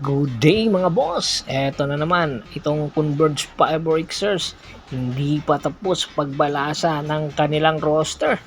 Good day mga boss! Eto na naman, itong Converge Fiber Xers, hindi pa tapos pagbalasa ng kanilang roster.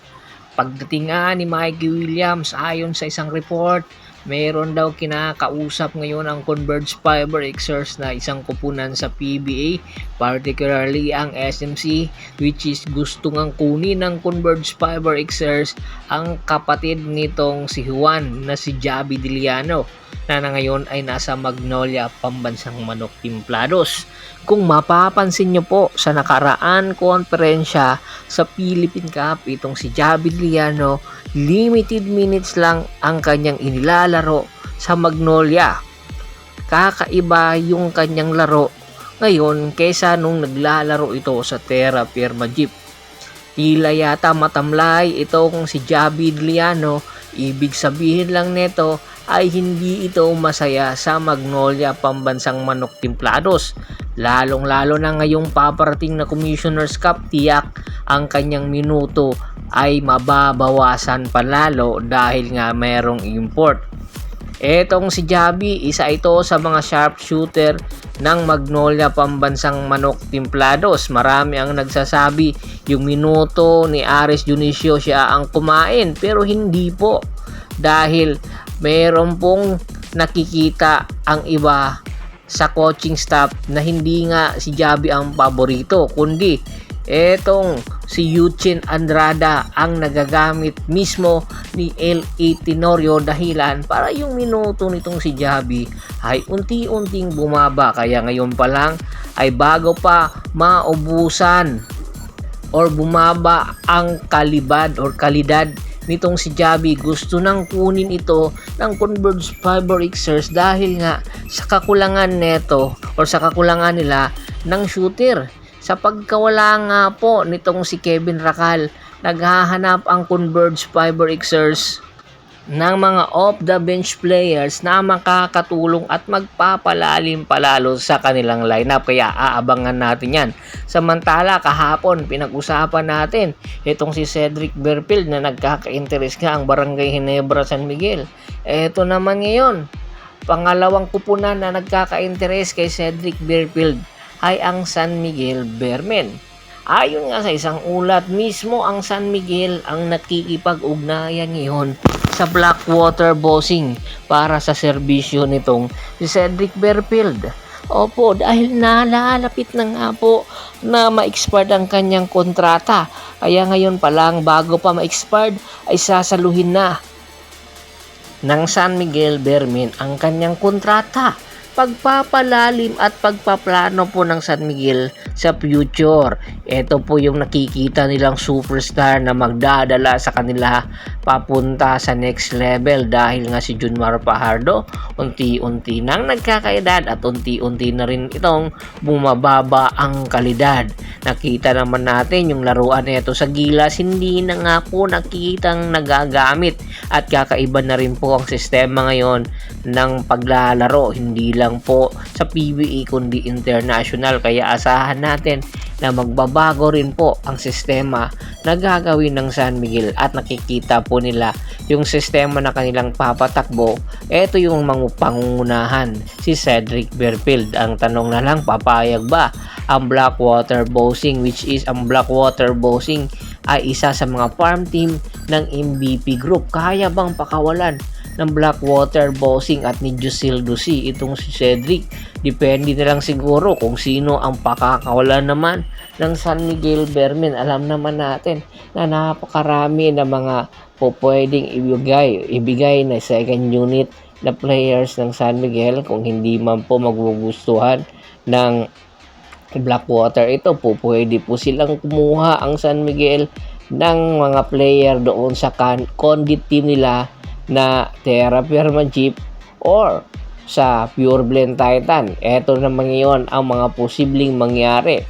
Pagdating nga ni Mikey Williams, ayon sa isang report, meron daw kinakausap ngayon ang Converge Fiber Xers na isang kupunan sa PBA, particularly ang SMC, which is gusto ngang kunin ng Converge Fiber Xers ang kapatid nitong si Juan na si Javi Diliano na ngayon ay nasa Magnolia Pambansang Manok Timplados. Kung mapapansin nyo po sa nakaraan konferensya sa Philippine Cup, itong si Javi Diliano, limited minutes lang ang kanyang inilalaro sa Magnolia. Kakaiba yung kanyang laro ngayon kaysa nung naglalaro ito sa Terra Firma Jeep. Tila yata matamlay itong si Javi Diliano, ibig sabihin lang nito ay hindi ito masaya sa Magnolia Pambansang Manok Timplados. Lalong-lalo na ngayong paparating na Commissioner's Cup, tiyak ang kanyang minuto ay mababawasan palalo dahil nga merong import. Etong si Javi, isa ito sa mga sharpshooter ng Magnolia Pambansang Manok Timplados. Marami ang nagsasabi yung minuto ni Aris Dionisio siya ang kumain, pero hindi po, dahil mayroon pong nakikita ang iba sa coaching staff na hindi nga si Javi ang paborito, kundi etong si Yuchin Andrada ang nagagamit mismo ni L.A. Tenorio, dahilan para yung minuto nitong si Javi ay unti-unting bumaba. Kaya ngayon pa lang ay bago pa maubusan or bumaba ang kalidad nitong si Javi, gusto nang kunin ito ng Converge Fiber Xers dahil nga sa kakulangan neto or sa kakulangan nila ng shooter. Sa pagkawala nga po nitong si Kevin Racal, naghahanap ang Converge Fiber Xers ng mga off-the-bench players na makakatulong at magpapalalim palalo sa kanilang lineup. Kaya aabangan natin yan. Samantala, kahapon pinag-usapan natin itong si Cedric Berfield na nagkaka-interest nga ang Barangay Ginebra San Miguel. Eto naman ngayon, pangalawang kupunan na nagkaka-interest kay Cedric Berfield ay ang San Miguel Bearmen. Ayon nga sa isang ulat, mismo ang San Miguel ang nakikipag-ugnayan ngayon sa Blackwater Bossing para sa serbisyo nitong si Cedric Berfield. Opo, dahil nalalapit na nga po na ma-expired ang kanyang kontrata. Kaya ngayon pa lang, bago pa ma-expired, ay sasaluhin na ng San Miguel Bearmen ang kanyang kontrata. Pagpapalalim at pagpaplano po ng San Miguel sa future. Ito po yung nakikita nilang superstar na magdadala sa kanila papunta sa next level, dahil nga si Junmar Fajardo unti-unti nang nagkakaedad at unti-unti na rin itong bumababa ang kalidad. Nakita naman natin yung laruan nito sa Gilas, hindi na nga po nakikitang nagagamit at kakaiba na rin po ang sistema ngayon ng paglalaro, hindi lang po sa PBA kundi international. Kaya asahan natin na magbabago rin po ang sistema na gagawin ng San Miguel at nakikita po nila yung sistema na kanilang papatakbo. Ito yung pangungunahan, si Cedric Berfield. Ang tanong na lang, papayag ba ang Blackwater Bossing, which is ang Blackwater Bossing ay isa sa mga farm team ng MVP Group. Kaya bang pakawalan ng Blackwater Bossing at ni Josildo C itong si Cedric? Depende na lang siguro kung sino ang pakakawalan naman ng San Miguel Bearmen. Alam naman natin na napakarami na mga pwedeng ibigay na second unit na players ng San Miguel. Kung hindi man po magugustuhan ng Blackwater ito, pwede po silang kumuha ang San Miguel ng mga player doon sa condit team nila na Terra Firma Jeep or sa Pure Blend Titan. Ito naman ngayon ang mga posibleng mangyari.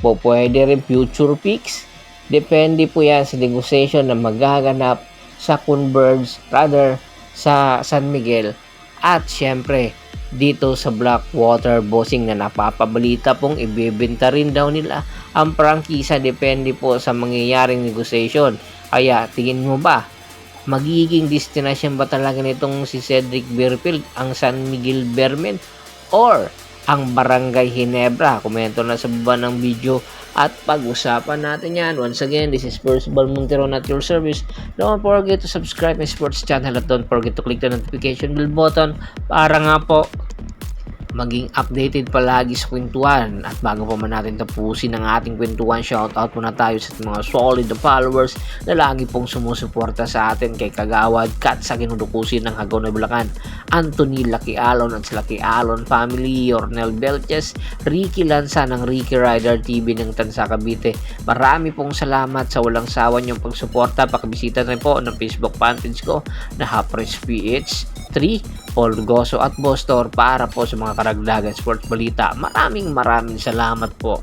Pwede rin future picks. Depende po yan sa negotiation na magaganap sa Converge, rather sa San Miguel, at syempre dito sa Blackwater Bossing na napapabalita pong ibebenta rin daw nila ang prangkisa. Depende po sa mangyayaring negotiation. Kaya tingin mo ba Magiging destination ba talaga nitong si Cedric Berfield ang San Miguel Bermen or ang Barangay Ginebra? Komento na sa baba ng video at pag-usapan natin yan. Once again, this is Percival Montero at your service. Don't forget to subscribe my sports channel at don't forget to click the notification bell button para nga po maging updated palagi sa kwentuhan. At bago pa man natin tapusin ang ating kwentuhan, shoutout muna tayo sa mga solid na followers na lagi pong sumusuporta sa atin kay Kagawad Kat sa kinudukusin ng Hagaw na Bulacan, Anthony Lucky Alon at sa Lucky Alon family, Ornel Belches, Ricky Lanza ng Ricky Rider TV ng Tansa Cavite. Marami pong salamat sa walang sawa niyong pagsuporta. Pakibisita na po ng Facebook fanpage ko na Hapres PH3, Paul Goso at Bostor para po sa mga karagdagan sports balita. Maraming salamat po.